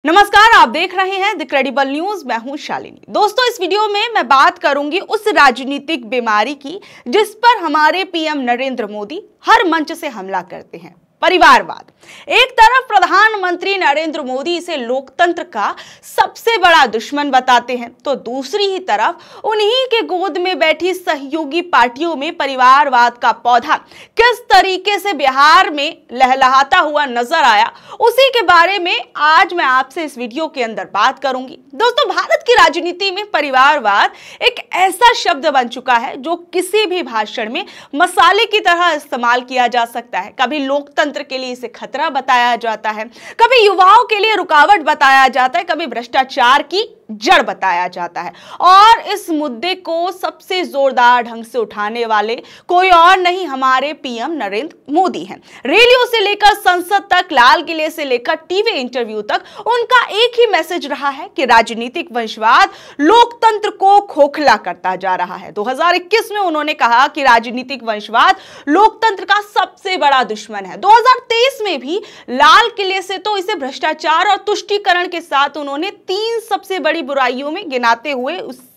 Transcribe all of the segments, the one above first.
नमस्कार, आप देख रहे हैं द क्रेडिबल न्यूज। मैं हूं शालिनी। दोस्तों, इस वीडियो में मैं बात करूंगी उस राजनीतिक बीमारी की जिस पर हमारे पीएम नरेंद्र मोदी हर मंच से हमला करते हैं, परिवारवाद। एक तरफ प्रधानमंत्री नरेंद्र मोदी इसे लोकतंत्र का सबसे बड़ा दुश्मन बताते हैं, तो दूसरी ही तरफ उन्हीं के गोद में बैठी सहयोगी पार्टियों में परिवारवाद का पौधा किस तरीके से बिहार में लहलहाता हुआ नजर आया, उसी के बारे में आज मैं आपसे इस वीडियो के अंदर बात करूंगी। दोस्तों, भारत की राजनीति में परिवारवाद एक ऐसा शब्द बन चुका है जो किसी भी भाषण में मसाले की तरह इस्तेमाल किया जा सकता है। कभी लोकतंत्र के लिए इसे खतरा बताया जाता है, कभी युवाओं के लिए रुकावट बताया जाता है, कभी भ्रष्टाचार की जड़ बताया जाता है। और इस मुद्दे को सबसे जोरदार ढंग से उठाने वाले कोई और नहीं, हमारे पीएम नरेंद्र मोदी हैं। रैलियों से लेकर संसद तक, लाल किले से लेकर टीवी इंटरव्यू तक उनका एक ही मैसेज रहा है कि राजनीतिक वंशवाद लोकतंत्र को खोखला करता जा रहा है। 2021 में उन्होंने कहा कि राजनीतिक वंशवाद लोकतंत्र का सबसे बड़ा दुश्मन है। 2023 में भी लाल किले से तो इसे भ्रष्टाचार और तुष्टीकरण के साथ उन्होंने 3 सबसे बड़ी बुराइयों में गिनाते हुए उससे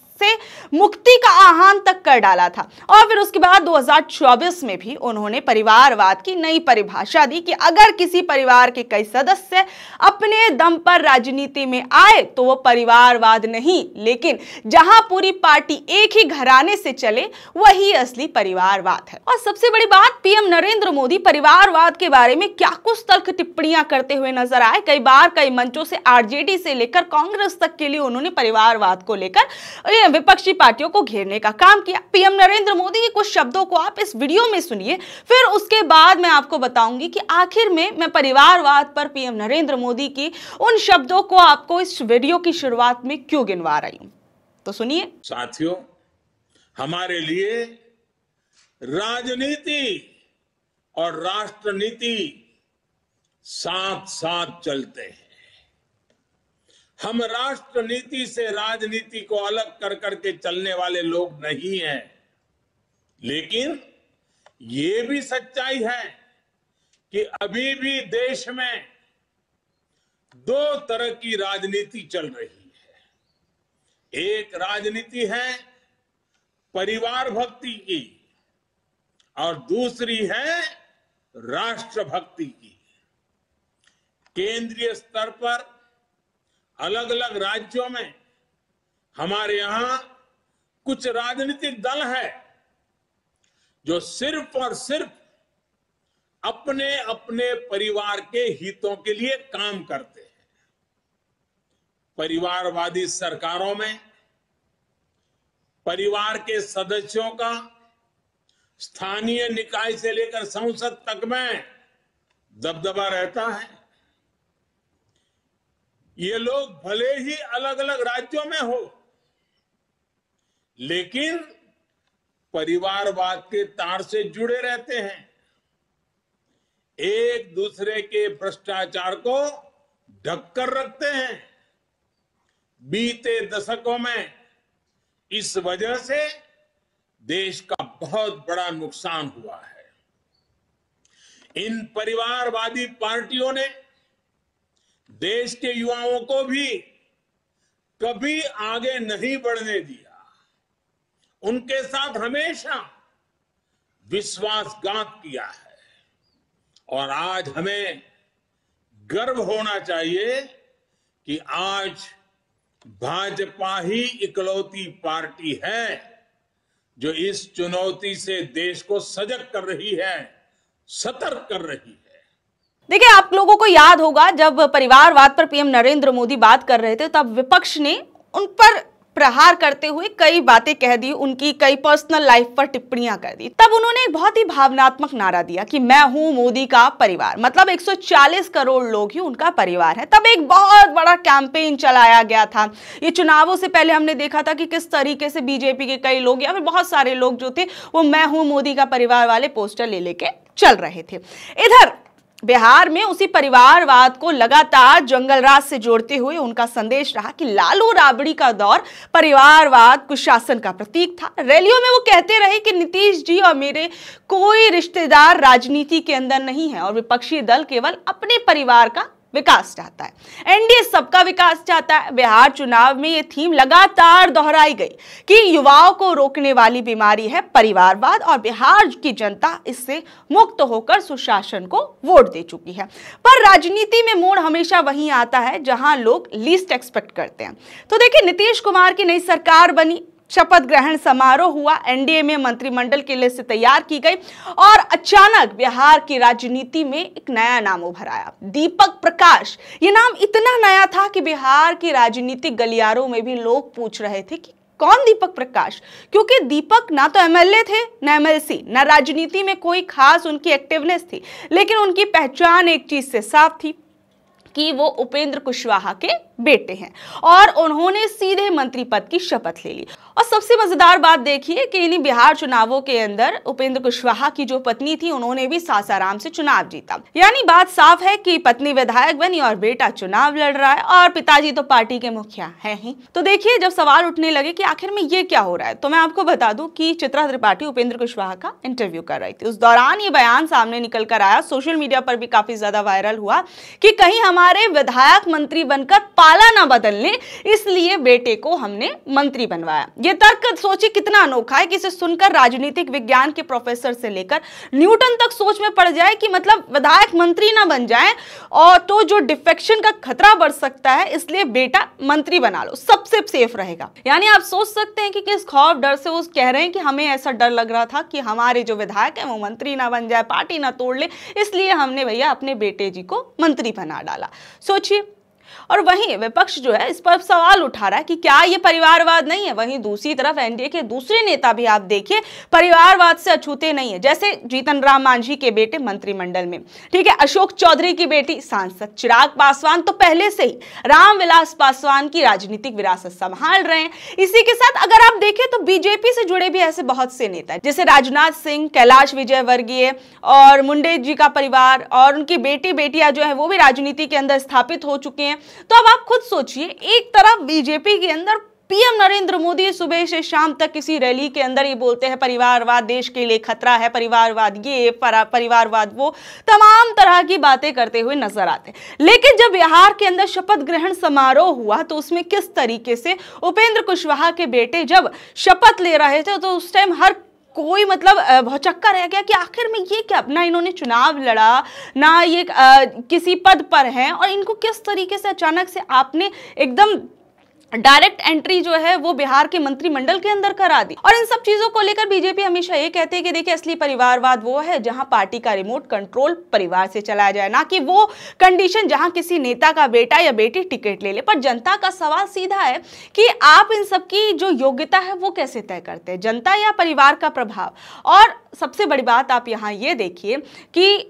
मुक्ति का आह्वान तक कर डाला था। और फिर उसके बाद 2024 में भी उन्होंने परिवारवाद की नई परिभाषा दी कि अगर किसी परिवार के कई सदस्य अपने दम पर राजनीति में आए तो वो परिवारवाद नहीं, लेकिन जहां पूरी पार्टी एक ही घराने से चले वही असली परिवारवाद है। और सबसे बड़ी बात, पीएम नरेंद्र मोदी परिवारवाद के बारे में क्या कुछ तल्ख टिप्पणियां करते हुए नजर आए। कई बार कई मंचों से आरजेडी से लेकर कांग्रेस तक के लिए उन्होंने परिवारवाद को लेकर विपक्षी पार्टियों को घेरने का काम किया। पीएम नरेंद्र मोदी के कुछ शब्दों को आप इस वीडियो में सुनिए, फिर उसके बाद मैं आपको बताऊंगी कि आखिर में मैं परिवारवाद पर पीएम नरेंद्र मोदी की उन शब्दों को आपको इस वीडियो की शुरुआत में क्यों गिनवा रही हूं। तो सुनिए। साथियों, हमारे लिए राजनीति और राष्ट्रनीति साथ साथ चलते हैं। हम राष्ट्रनीति से राजनीति को अलग कर करके चलने वाले लोग नहीं हैं, लेकिन ये भी सच्चाई है कि अभी भी देश में 2 तरह की राजनीति चल रही है। एक राजनीति है परिवार भक्ति की और दूसरी है राष्ट्र भक्ति की। केंद्रीय स्तर पर अलग अलग राज्यों में हमारे यहां कुछ राजनीतिक दल है जो सिर्फ और सिर्फ अपने अपने परिवार के हितों के लिए काम करते हैं। परिवारवादी सरकारों में परिवार के सदस्यों का स्थानीय निकाय से लेकर संसद तक में दबदबा रहता है। ये लोग भले ही अलग अलग राज्यों में हो, लेकिन परिवारवाद के तार से जुड़े रहते हैं। एक दूसरे के भ्रष्टाचार को ढककर रखते हैं। बीते दशकों में इस वजह से देश का बहुत बड़ा नुकसान हुआ है। इन परिवारवादी पार्टियों ने देश के युवाओं को भी कभी आगे नहीं बढ़ने दिया। उनके साथ हमेशा विश्वासघात किया है। और आज हमें गर्व होना चाहिए कि आज भाजपा ही इकलौती पार्टी है जो इस चुनौती से देश को सजग कर रही है, सतर्क कर रही है। देखिए, आप लोगों को याद होगा जब परिवारवाद पर पीएम नरेंद्र मोदी बात कर रहे थे तब विपक्ष ने उन पर प्रहार करते हुए कई बातें कह दी, उनकी कई पर्सनल लाइफ पर टिप्पणियां कर दी। तब उन्होंने एक बहुत ही भावनात्मक नारा दिया कि मैं हूं मोदी का परिवार, मतलब 140 करोड़ लोग ही उनका परिवार है। तब एक बहुत बड़ा कैंपेन चलाया गया था। ये चुनावों से पहले हमने देखा था कि किस तरीके से बीजेपी के कई लोग या फिर बहुत सारे लोग जो थे वो मैं हूं मोदी का परिवार वाले पोस्टर ले लेके चल रहे थे। इधर बिहार में उसी परिवारवाद को लगातार जंगलराज से जोड़ते हुए उनका संदेश रहा कि लालू राबड़ी का दौर परिवारवाद कुशासन का प्रतीक था। रैलियों में वो कहते रहे कि नीतीश जी और मेरे कोई रिश्तेदार राजनीति के अंदर नहीं है और विपक्षी दल केवल अपने परिवार का विकास चाहता है, एनडीए सबका विकास चाहता है। बिहार चुनाव में ये थीम लगातार दोहराई गई कि युवाओं को रोकने वाली बीमारी है परिवारवाद और बिहार की जनता इससे मुक्त होकर सुशासन को वोट दे चुकी है। पर राजनीति में मोड़ हमेशा वहीं आता है जहां लोग लीस्ट एक्सपेक्ट करते हैं। तो देखिए, नीतीश कुमार की नई सरकार बनी, शपथ ग्रहण समारोह हुआ, एनडीए में मंत्रिमंडल की लिस्ट तैयार की गई और अचानक बिहार की राजनीति में एक नया नाम उभर आया, दीपक प्रकाश। ये नाम इतना नया था कि बिहार की राजनीतिक गलियारों में भी लोग पूछ रहे थे कि कौन दीपक प्रकाश, क्योंकि दीपक ना तो एमएलए थे, ना एमएलसी, ना राजनीति में कोई खास उनकी एक्टिवनेस थी, लेकिन उनकी पहचान एक चीज से साफ थी कि वो उपेंद्र कुशवाहा के बेटे हैं और उन्होंने सीधे मंत्री पद की शपथ ले ली। और सबसे मजेदार बात देखिए कि इन्हीं बिहार चुनावों के अंदर उपेंद्र कुशवाहा की जो पत्नी थी उन्होंने भी सासाराम से चुनाव जीता। यानी बात साफ है कि पत्नी विधायक बनी और बेटा चुनाव लड़ रहा है और पिताजी तो पार्टी के मुखिया हैं ही। तो देखिए, जब सवाल उठने लगे कि आखिर में ये क्या हो रहा है, तो मैं आपको बता दूं कि चित्रा त्रिपाठी उपेंद्र कुशवाहा का इंटरव्यू कर रही थी। उस दौरान ये बयान सामने निकल कर आया, सोशल मीडिया पर भी काफी ज्यादा वायरल हुआ कि कहीं हमारे विधायक मंत्री बनकर पाला ना बदल ले, इसलिए बेटे को हमने मंत्री बनवाया। ये तर्क सोचिए कितना अनोखा है कि इसे सुनकर राजनीतिक विज्ञान के प्रोफेसर से लेकर न्यूटन तक सोच में पड़ जाए कि मतलब विधायक मंत्री ना बन जाए और तो जो डिफेक्शन का खतरा बढ़ सकता है, इसलिए बेटा मंत्री बना लो, सबसे सेफ रहेगा। यानी आप सोच सकते हैं कि किस खौफ डर से वो कह रहे हैं कि हमें ऐसा डर लग रहा था कि हमारे जो विधायक है वो मंत्री ना बन जाए, पार्टी ना तोड़ ले, इसलिए हमने भैया अपने बेटे जी को मंत्री बना डाला। सोचिए। और वहीं विपक्ष जो है इस पर सवाल उठा रहा है कि क्या ये परिवारवाद नहीं है। वहीं दूसरी तरफ एनडीए के दूसरे नेता भी आप देखिए परिवारवाद से अछूते नहीं है, जैसे जीतन राम मांझी के बेटे मंत्रिमंडल में, ठीक है, अशोक चौधरी की बेटी सांसद, चिराग पासवान तो पहले से ही रामविलास पासवान की राजनीतिक विरासत संभाल रहे हैं। इसी के साथ अगर आप देखें तो बीजेपी से जुड़े भी ऐसे बहुत से नेता जैसे राजनाथ सिंह, कैलाश विजयवर्गीय और मुंडे जी का परिवार और उनकी बेटियां जो है वो भी राजनीति के अंदर स्थापित हो चुके हैं। तो अब आप खुद सोचिए, एक तरफ बीजेपी के अंदर पीएम नरेंद्र मोदी सुबह से शाम तक किसी रैली के अंदर ये बोलते हैं परिवारवाद देश के लिए खतरा है, परिवारवाद ये, परिवारवाद वो, तमाम तरह की बातें करते हुए नजर आते हैं। लेकिन जब बिहार के अंदर शपथ ग्रहण समारोह हुआ तो उसमें किस तरीके से उपेंद्र कुशवाहा के बेटे जब शपथ ले रहे थे तो उस टाइम हर कोई मतलब भौचक्का रह गया कि आखिर में ये क्या, ना इन्होंने चुनाव लड़ा, ना ये किसी पद पर हैं और इनको किस तरीके से अचानक से आपने एकदम डायरेक्ट एंट्री जो है वो बिहार के मंत्रिमंडल के अंदर करा दी। और इन सब चीजों को लेकर बीजेपी हमेशा ये कहते हैं कि देखिए असली परिवारवाद वो है जहां पार्टी का रिमोट कंट्रोल परिवार से चलाया जाए, ना कि वो कंडीशन जहां किसी नेता का बेटा या बेटी टिकट ले ले। पर जनता का सवाल सीधा है कि आप इन सब की जो योग्यता है वो कैसे तय करते हैं, जनता या परिवार का प्रभाव। और सबसे बड़ी बात आप यहाँ ये देखिए कि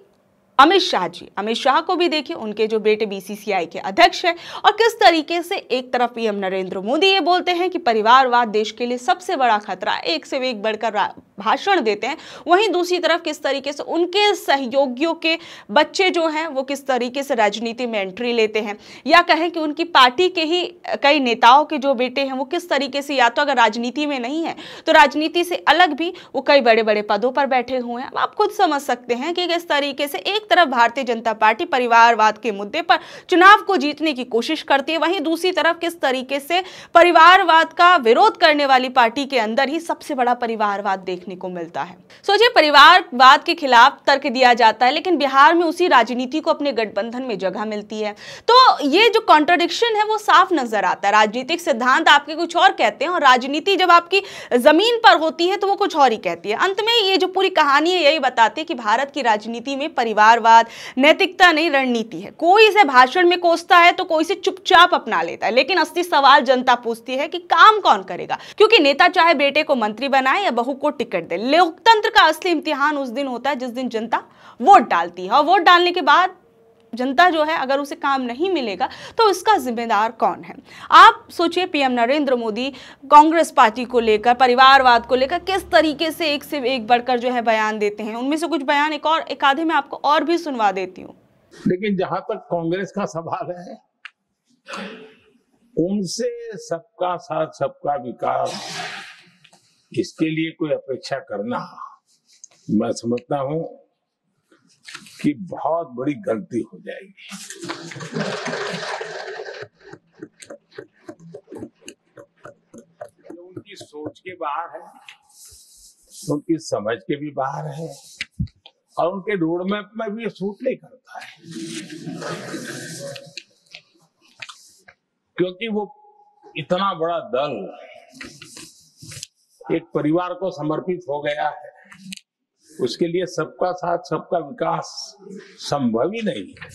अमित शाह को भी देखिए, उनके जो बेटे बीसीसीआई के अध्यक्ष हैं और किस तरीके से एक तरफ पीएम नरेंद्र मोदी ये बोलते हैं कि परिवारवाद देश के लिए सबसे बड़ा खतरा, एक से एक बढ़कर भाषण देते हैं, वहीं दूसरी तरफ किस तरीके से उनके सहयोगियों के बच्चे जो हैं वो किस तरीके से राजनीति में एंट्री लेते हैं, या कहें कि उनकी पार्टी के ही कई नेताओं के जो बेटे हैं वो किस तरीके से या तो अगर राजनीति में नहीं है तो राजनीति से अलग भी वो कई बड़े बड़े पदों पर बैठे हुए हैं। आप खुद समझ सकते हैं कि किस तरीके से एक तरफ भारतीय जनता पार्टी परिवारवाद के मुद्दे पर चुनाव को जीतने की कोशिश करती है, वहीं दूसरी तरफ किस तरीके से परिवारवाद का विरोध करने वाली पार्टी के अंदर ही सबसे बड़ा परिवारवाद देखने को मिलता है। सोचिए, परिवारवाद के खिलाफ तर्क दिया जाता है लेकिन बिहार में उसी राजनीति को अपने गठबंधन में जगह मिलती है। तो ये जो कॉन्ट्रडिक्शन है वो साफ नजर आता है। राजनीतिक सिद्धांत आपके कुछ और कहते हैं और राजनीति जब आपकी जमीन पर होती है तो वो कुछ और ही कहती है। अंत में ये जो पूरी कहानी है यही बताती है कि भारत की राजनीति में परिवारवाद नैतिकता नहीं रणनीति है। कोई इसे भाषण में कोसता है तो कोई इसे चुपचाप अपना लेता है, लेकिन असली सवाल जनता पूछती है कि काम कौन करेगा, क्योंकि नेता चाहे बेटे को मंत्री बनाए या बहू को टिकट दे, लोकतंत्र का असली इम्तिहान उस दिन होता है जिस दिन जनता वोट डालती है। और वोट डालने के बाद जनता जो है अगर उसे काम नहीं मिलेगा तो इसका जिम्मेदार कौन है। आप सोचिए, पीएम नरेंद्र मोदी कांग्रेस पार्टी को लेकर, परिवारवाद को लेकर किस तरीके से एक बढ़कर जो है बयान देते हैं। उनमें से कुछ बयान एक आधे में आपको और भी सुनवा देती हूँ। लेकिन जहां तक कांग्रेस का सवाल है, उनसे सबका साथ सबका विकास इसके लिए कोई अपेक्षा करना, मैं समझता हूं कि बहुत बड़ी गलती हो जाएगी। उनकी सोच के बाहर है, उनकी समझ के भी बाहर है और उनके रोड मैप में भी ये सूट नहीं करता है, क्योंकि वो इतना बड़ा दल एक परिवार को समर्पित हो गया है। उसके लिए सबका साथ सबका विकास संभव ही नहीं है।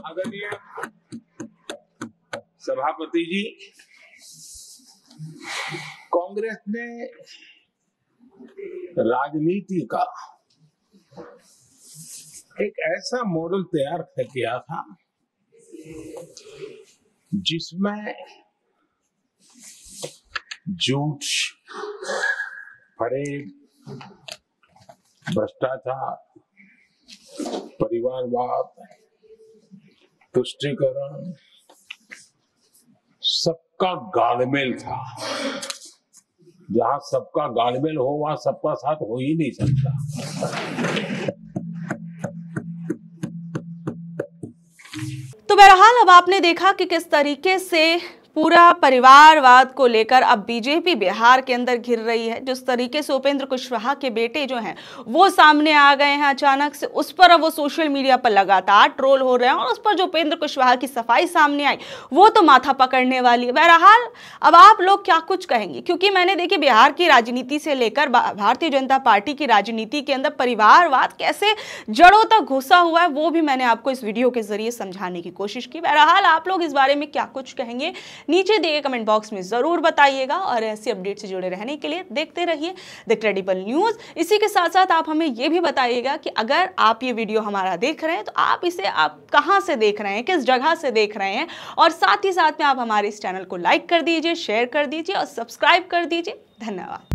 आदरणीय सभापति जी, कांग्रेस ने राजनीति का एक ऐसा मॉडल तैयार किया था जिसमें झूठ, फरेब, भ्रष्टाचार, परिवारवाद, तुष्टीकरण, सबका गालमेल था। जहां सबका गालमेल हो वहां सबका साथ हो ही नहीं सकता। तो बहरहाल अब आपने देखा कि किस तरीके से पूरा परिवारवाद को लेकर अब बीजेपी बिहार के अंदर घिर रही है। जिस तरीके से उपेंद्र कुशवाहा के बेटे जो हैं वो सामने आ गए हैं अचानक से, उस पर अब वो सोशल मीडिया पर लगातार ट्रोल हो रहे हैं और उस पर जो उपेंद्र कुशवाहा की सफाई सामने आई वो तो माथा पकड़ने वाली है। बहरहाल अब आप लोग क्या कुछ कहेंगे, क्योंकि मैंने देखी बिहार की राजनीति से लेकर भारतीय जनता पार्टी की राजनीति के अंदर परिवारवाद कैसे जड़ों तक घुसा हुआ है वो भी मैंने आपको इस वीडियो के जरिए समझाने की कोशिश की। बहरहाल आप लोग इस बारे में क्या कुछ कहेंगे नीचे दिए कमेंट बॉक्स में जरूर बताइएगा और ऐसी अपडेट से जुड़े रहने के लिए देखते रहिए द क्रेडिबल न्यूज। इसी के साथ साथ आप हमें यह भी बताइएगा कि अगर आप ये वीडियो हमारा देख रहे हैं तो आप इसे कहां से देख रहे हैं, किस जगह से देख रहे हैं, और साथ ही साथ में आप हमारे इस चैनल को लाइक कर दीजिए, शेयर कर दीजिए और सब्सक्राइब कर दीजिए। धन्यवाद।